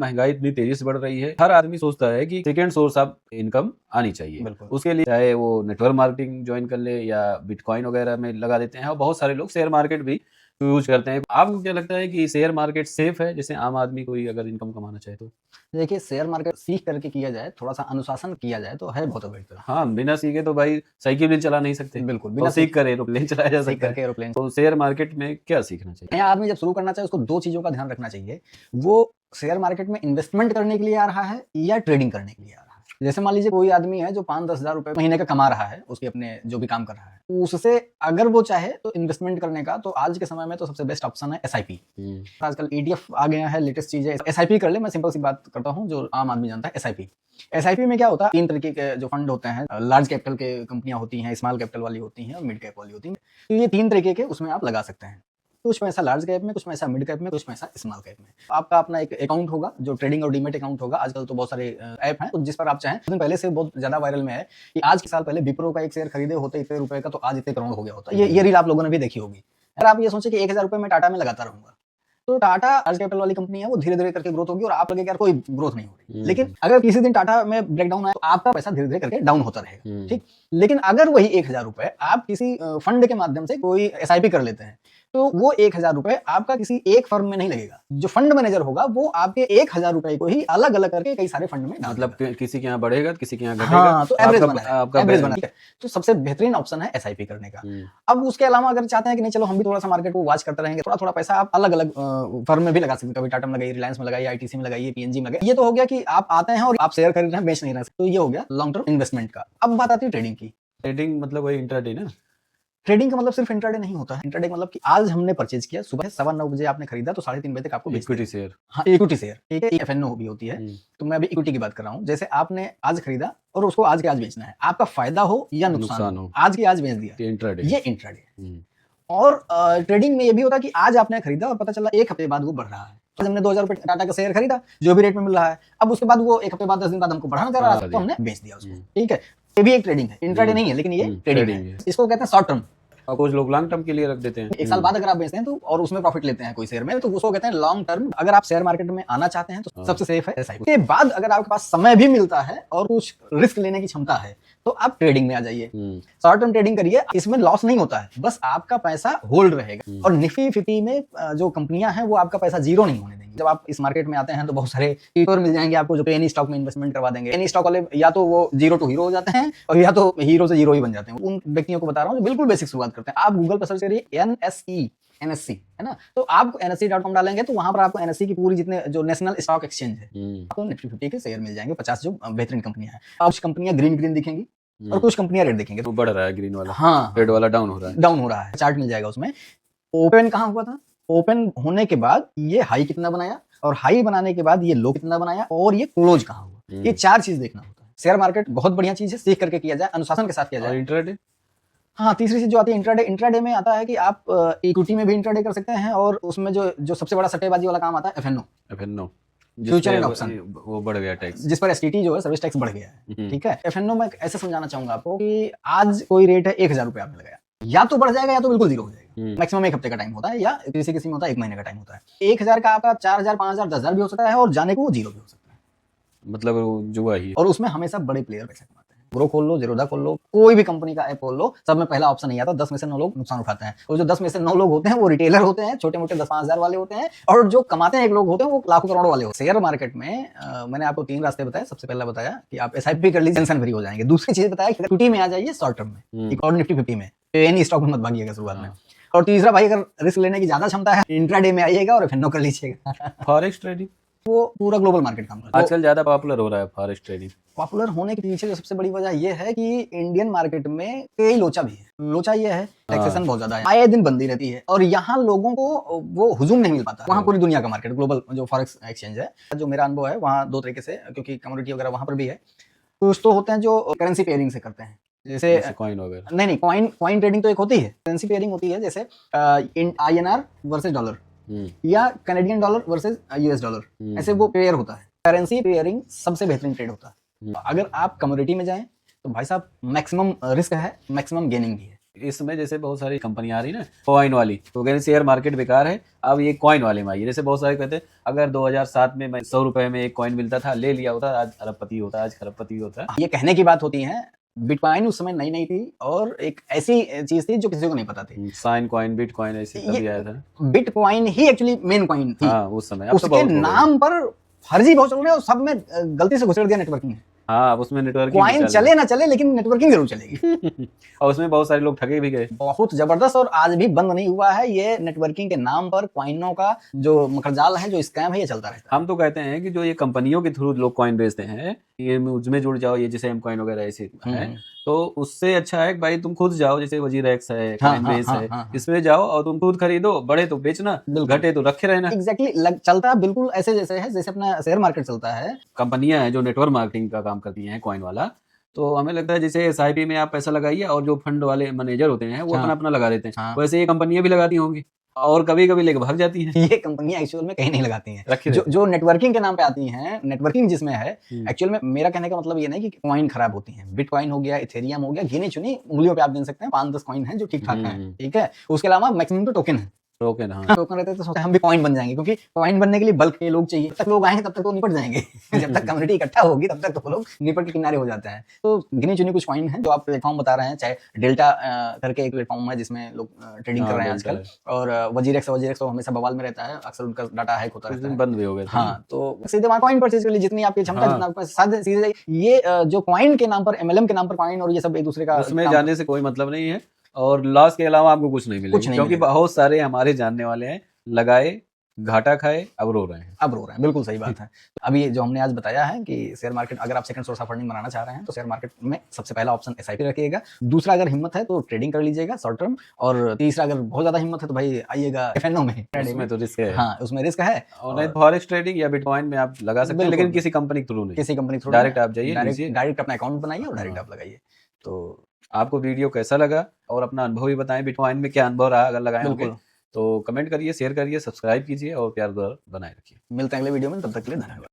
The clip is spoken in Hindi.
महंगाई इतनी तेजी से बढ़ रही है, हर आदमी सोचता है कि सेकेंड सोर्स ऑफ इनकम आनी चाहिए। उसके लिए चाहे वो नेटवर्क मार्केटिंग ज्वाइन कर ले या बिटकॉइन वगैरह में लगा देते हैं, और बहुत सारे लोग शेयर मार्केट भी यूज करते हैं। आपको क्या लगता है कि शेयर मार्केट सेफ है, जैसे आम आदमी कोई अगर इनकम कमाना चाहे तो? देखिए, शेयर मार्केट सीख करके किया जाए, थोड़ा-सा अनुशासन किया जाए तो है बहुत बेहतर। हाँ, बिना सीखे तो भाई साइकिल भी चला नहीं सकते। बिल्कुल, बिना सीख कर एरोप्लेन चलाया जा सीख सकता करके है। एरोप्लेन। तो शेयर मार्केट में क्या सीखना चाहिए? नया आदमी जब शुरू करना चाहे उसको 2 चीज़ों का ध्यान रखना चाहिए। वो शेयर मार्केट में इन्वेस्टमेंट करने के लिए आ रहा है या ट्रेडिंग करने के लिए आ रहा है। जैसे मान लीजिए कोई आदमी है जो 5-10 हज़ार रुपए महीने का कमा रहा है, उसके अपने जो भी काम कर रहा है। उससे अगर वो चाहे तो इन्वेस्टमेंट करने का तो आज के समय में तो सबसे बेस्ट ऑप्शन है एसआईपी। आजकल ईटीएफ आ गया है, लेटेस्ट चीज़ है। एसआईपी कर ले, मैं सिंपल सी बात करता हूँ जो आम आदमी जानता है एसआईपी। एसआईपी में क्या होता है, 3 तरीके के जो फंड होते हैं, लार्ज कैपिटल के कंपनियाँ होती हैं, स्मॉल कैपिटल वाली होती हैं और मिड कैप वाली होती हैं। तो ये 3 तरीके के उसमें आप लगा सकते हैं। कुछ पैसा लार्ज कैप में, कुछ पैसा मिड कैप में, कुछ पैसा स्मॉल कैप में। आपका अपना एक अकाउंट होगा जो ट्रेडिंग और डीमैट अकाउंट होगा। आजकल तो बहुत सारे ऐप हैं, तो जिस पर आप चाहें। कुछ दिन पहले से बहुत ज़्यादा वायरल में है कि आज के साल पहले विप्रो का एक शेयर खरीदे होते इतने रुपए का, तो आज इतने करोड़ हो गया होता। ये रील आप लोगों ने भी देखी होगी। अगर आप ये सोचें कि 1000 रुपए मैं टाटा में लगाता रहूंगा, तो टाटा लार्ज कैपिटल वाली कंपनी है, वो धीरे-धीरे करके ग्रोथ होगी और आप लगेगा यार कोई ग्रोथ नहीं हो रही। लेकिन अगर किसी दिन टाटा में ब्रेकडाउन आए तो आपका पैसा धीरे-धीरे करके डाउन होता रहेगा, ठीक? लेकिन अगर वही 1000 रुपए आप किसी फंड के माध्यम से कोई एसआईपी कर लेते हैं, तो वो 1000 रुपए आपका किसी एक फर्म में नहीं लगेगा। जो फंड मैनेजर होगा वो आपके 1000 रुपए को ही अलग-अलग करके कई सारे फंड में डाल मतलब किसी के यहाँ बढ़ेगा, किसी के यहाँ घटेगा। हाँ, तो एवरेज बना आपका एवरेज बना, ठीक है। तो सबसे बेहतरीन ऑप्शन है एसआईपी करने का। अब उसके अलावा अगर चाहते हैं कि नहीं चलो हम भी थोड़ा सा मार्केट को वॉच करते रहेंगे, थोड़ा-थोड़ा पैसा आप अलग-अलग फर्म में भी लगा सकते हैं। कभी टाटा में लगाइए, रिलायंस में लगाइए, आईटीसी में लगाइए, पीएनजी में लगाइए। ये तो हो गया कि आप आते हैं और आप शेयर खरीद रहे हैं, बेच नहीं रहे हैं। तो ये हो गया लॉन्ग टर्म इन्वेस्टमेंट का। अब बात आती है ट्रेडिंग की। ट्रेडिंग मतलब वही इंट्राडे ना? ट्रेडिंग का मतलब सिर्फ इंट्राडे नहीं होता है। इंट्राडे मतलब कि आज हमने परचेज किया, सुबह 9:15 बजे आपने खरीदा तो 3:30 बजे तक आपको इक्विटी शेयर। हाँ, इक्विटी शेयर, ठीक है। एफएनओ भी होती है। तो मैं अभी इक्विटी की बात कर रहा हूँ। जैसे आपने आज खरीदा और उसको आज के आज बेचना है, आपका फायदा हो या नुकसान हो, आज के आज बेच दिया, इंट्राडे। ये इंट्राडे। और ट्रेडिंग में ये भी होता है कि आज आपने खरीदा और पता चला 1 हफ्ते बाद वो बढ़ रहा है। तो हमने 2000 रुपए टाटा का शेयर खरीदा जो भी रेट में मिल रहा है, अब उसके बाद वो 1 हफ्ते बाद 10 दिन बाद हमको बढ़ाना चाह रहा है, तो हमने बेच दिया उसको, ठीक है। ये भी एक ट्रेडिंग है, इंट्राडे नहीं है लेकिन ये ट्रेडिंग है। इसको कहते हैं शॉर्ट टर्म। और कुछ लोग लॉन्ग टर्म के लिए रख देते हैं। 1 साल बाद अगर आप बेचते हैं तो और उसमें प्रॉफिट लेते हैं कोई शेयर में, तो उसको कहते हैं लॉन्ग टर्म। अगर आप शेयर मार्केट में आना चाहते हैं तो सबसे सेफ है एसआईपी। उसके बाद अगर आपके पास समय भी मिलता है और कुछ रिस्क लेने की क्षमता है तो आप ट्रेडिंग में आ जाइए। शॉर्ट टर्म ट्रेडिंग करिए, इसमें लॉस नहीं होता है, बस आपका पैसा होल्ड रहेगा। और निफ्टी 50 में जो कंपनियां हैं वो आपका पैसा जीरो नहीं होने देंगे। जब आप इस मार्केट में आते हैं तो बहुत सारे ट्यूटर मिल जाएंगे आपको जो पेनी स्टॉक में इन्वेस्टमेंट करवा देंगे। पेनी स्टॉक वाले या तो वो जीरो टू हीरो हो जाते हैं और या तो हीरो से जीरो ही बन जाते हैं। उन व्यक्तियों को बता रहा हूँ जो बिल्कुल बेसिक शुरुआत करते हैं। आप गूगल पर सर्च करिए एनएससी, है ना, तो आप NSE.com डालेंगे तो वहां पर आपको NSE की पूरी जितने जो नेशनल स्टॉक एक्सचेंज है, आपको निफ्टी 50 के शेयर मिल जाएंगे, 50 जो बेहतरीन कंपनियां हैं। अब कुछ कंपनियां ग्रीन दिखेंगी और कुछ कंपनियां रेड दिखेंगे। तो बढ़ रहा है ग्रीन वाला, हाँ, रेड वाला डाउन हो रहा है। चार्ट मिल जाएगा उसमें। ओपन कहाँ हुआ था, ओपन होने के बाद ये हाई कितना बनाया और हाई बनाने के बाद ये लो कितना बनाया और ये क्लोज कहाँ हुआ, ये 4 चीज देखना होता है। शेयर मार्केट बहुत बढ़िया चीज है, सीख करके किया जाए, अनुशासन के साथ किया जाए। इंट्राडे, हाँ, तीसरी चीज जो आती है इंट्राडे। इंट्राडे में आता है कि आप इक्विटी में भी इंट्राडे कर सकते हैं और उसमें जो सबसे बड़ा सट्टेबाजी वाला काम आता है एफएनओ, फ्यूचर एंड ऑप्शन। वो बढ़ गया टैक्स, जिस पर एसटीटी जो है सर्विस टैक्स बढ़ गया है, ठीक है। एफएनओ में ऐसे समझाना चाहूंगा आपको कि आज कोई रेट है 1000 रुपए आपने लगाया, या तो बढ़ जाएगा या तो बिल्कुल जीरो हो जाएगा। मैक्सिमम 1 हफ्ते का टाइम होता है या किसी में होता है 1 महीने का टाइम होता है। 1000 का आपका 4000, 5000, 10000 भी हो सकता है और जाने को वो जीरो भी हो सकता है। मतलब जुआ ही। और उसमें हमेशा बड़े प्लेयर पैसा कमाते हैं। ग्रो खोल लो, ज़ीरोधा खोल लो, कोई भी कंपनी का ऐप खोल लो, सब में पहला ऑप्शन नहीं आता। 10 में से 9 लोग नुकसान उठाते हैं और जो 10 में से 9 लोग होते हैं वो रिटेलर होते हैं, छोटे मोटे 10-5 हजार वाले होते हैं, और जो कमाते हैं 1 लोग होते हैं वो लाखों करोड़ों वाले होते हैं। शेयर मार्केट में मैंने आपको 3 रास्ते बताए। सबसे पहला बताया कि आप एसआईपी कर लीजिए, टेंशन फ्री हो जाएंगे। दूसरी चीज बताया कि इक्विटी में आ जाइए शॉर्ट टर्म में, और निफ्टी 50 में, एनी स्टॉक में मत भागिएगा शुरुआत में। और तीसरा भाई अगर रिस्क लेने की ज्यादा क्षमता है, इंट्राडे में आइएगा और एफएनओ कर लीजिएगा। फॉरेक्स ट्रेडिंग वो पूरा ग्लोबल मार्केट काम करता है। आजकल ज्यादा पॉपुलर हो रहा है फॉरेक्स ट्रेडिंग। पॉपुलर होने के पीछे जो सबसे बड़ी वजह ये है कि इंडियन मार्केट में कई लोचा भी है। लोचा ये है टैक्सेशन बहुत ज्यादा है, आए दिन बंदी रहती है और यहाँ लोगों को वो हुजूम नहीं मिल पाता। वहाँ पूरी दुनिया का मार्केट ग्लोबल जो फॉरेक्स एक्सचेंज है, जो मेरा अनुभव है वहाँ 2 तरीके से, क्योंकि कमोडिटी वगैरह वहाँ पर भी है। कुछ तो होते हैं जो करेंसी पेयरिंग से करते हैं, जैसे कॉइन वगैरह। नहीं, कॉइन ट्रेडिंग तो एक होती है, करेंसी पेयरिंग होती है, जैसे INR वर्सेस डॉलर या Canadian dollar versus US dollar, ऐसे वो पेयर होता है। करेंसी पेयरिंग सबसे बेहतरीन ट्रेड होता है। अगर आप कमोडिटी में जाएं तो भाई साहब मैक्सिमम रिस्क है, मैक्सिमम गेनिंग भी है। इसमें जैसे बहुत सारी कंपनियां आ रही ना कॉइन वाली, तो कह रहे शेयर मार्केट बेकार है, अब ये कॉइन वाले में आइए। जैसे बहुत सारे कहते हैं अगर 2007 में मैं 100 रुपए में एक कॉइन मिलता था, ले लिया होता, आज अरबपति होता, आज खरबपति होता। ये कहने की बात होती है, बिटकॉइन उस समय नई नई थी और एक ऐसी चीज थी जो किसी को नहीं पता थी। साइन कॉइन, बिटकॉइन ऐसे तभी आया था। बिटकॉइन ही एक्चुअली मेन कॉइन थी। हाँ, उस समय। अब तो उसके बहुत हो गए। नाम पर फर्जी बहुत चल रहे हैं और सब में गलती से घुसेड़ दिया नेटवर्किंग। हाँ, अब उसमें नेटवर्किंग कॉइन चले ना चले लेकिन नेटवर्किंग जरूर चलेगी। और उसमें बहुत सारे लोग ठगे भी गए। बहुत जबरदस्त, और आज भी बंद नहीं हुआ है ये नेटवर्किंग के नाम पर कॉइनों का जो मकरजाल है, जो स्कैम है, ये चलता रहता है। हम तो कहते हैं कि जो ये कंपनियों के थ्रू लोग कॉइन बेचते हैं, ये उसमें जुड़ जाओ, ये जैसे एम कॉइन वगैरह ऐसे है, तो उससे अच्छा है कि भाई तुम खुद जाओ, जैसे वजीर एक्स है, कॉइनबेस है, इसमें जाओ और तुम खुद खरीदो, बढ़े तो बेचना, घटे तो रखे रहना। एग्जैक्टली चलता है बिल्कुल ऐसे जैसे है, जैसे अपना शेयर मार्केट चलता है। कंपनियां हैं जो नेटवर्क मार्केटिंग का काम करती हैं कॉइन वाला, तो हमें लगता है जैसे एसआईपी में आप पैसा लगाइए और जो फंड वाले मैनेजर होते हैं वो अपना अपना लगा देते हैं, वैसे ये कंपनियां भी लगाती होंगी और कभी कभी लेके भाग जाती हैं। ये कंपनियां एक्चुअल में कहीं नहीं लगाती हैं, जो नेटवर्किंग के नाम पे आती हैं, नेटवर्किंग जिसमें है। एक्चुअल में मेरा कहने का मतलब ये नहीं कि कॉइन खराब होती हैं। बिटकॉइन हो गया, इथेरियम हो गया, गिनी चुनी उंगलियों पे आप गिन सकते हैं 5-10 कॉइन है जो ठीक ठाक है, ठीक है। उसके अलावा मैक्सिमम तो टोकन है। टोकन, हाँ, टोकन रहते तो सोचते हैं हम भी कॉइन बन जाएंगे, क्योंकि कॉइन बनने के लिए बल्क के लोग चाहिए। तब तक लोग आएंगे तब तक तो निपट जाएंगे। जब तक कम्युनिटी इकट्ठा होगी तब तक तो लोग निपट के किनारे हो जाते हैं। तो गिनी चुनी कुछ कॉइन है जो आप प्लेटफॉर्म बता रहे हैं, चाहे डेल्टा करके एक प्लेटफॉर्म है जिसमें लोग ट्रेडिंग कर रहे हैं आजकल, और वजीर एक्स तो हमेशा बवाल में रहता है, अक्सर उनका डाटा हैक होता रहता है, बंद भी हो गया। हाँ, तो सीधे वहाँ कॉइन परचेज कर लीजिए, जितनी आपकी क्षमता, जितना आपके साथ सीधे। ये जो कॉइन के नाम पर, एमएलएम के नाम पर कॉइन और ये सब एक दूसरे का, उसमें जाने से कोई मतलब नहीं है और लॉस के अलावा आपको कुछ नहीं मिलेगा, क्योंकि बहुत सारे हमारे जानने वाले हैं, लगाए, घाटा खाए, अब रो रहे हैं। बिल्कुल सही बात है। तो अभी जो हमने आज बताया है कि शेयर मार्केट, अगर आप सेकंड सोर्स ऑफ फंडिंग बनाना चाह रहे हैं तो शेयर मार्केट में सबसे पहला ऑप्शन एसआईपी रखिएगा। दूसरा, अगर हिम्मत है तो ट्रेडिंग कर लीजिएगा शॉर्ट टर्म। और तीसरा, अगर बहुत ज्यादा हिम्मत है तो भाई आइएगा एफएनओ में। उसमें तो रिस्क है। हाँ, उसमें रिस्क है। और नहीं फॉरेक्स ट्रेडिंग या बिटकॉइन में आप लगा सकते हैं, लेकिन किसी कंपनी के थ्रू नहीं, किसी कंपनी थ्रू डायरेक्ट आप जाइए, डायरेक्ट अपना अकाउंट बनाइए और डायरेक्ट आप लगाइए। तो आपको वीडियो कैसा लगा और अपना अनुभव भी बताएं, बिटकॉइन में क्या अनुभव रहा अगर लगाए होंगे तो कमेंट करिए, शेयर करिए, सब्सक्राइब कीजिए और प्यार बनाए रखिए। मिलते हैं अगले वीडियो में, तब तक के लिए धन्यवाद।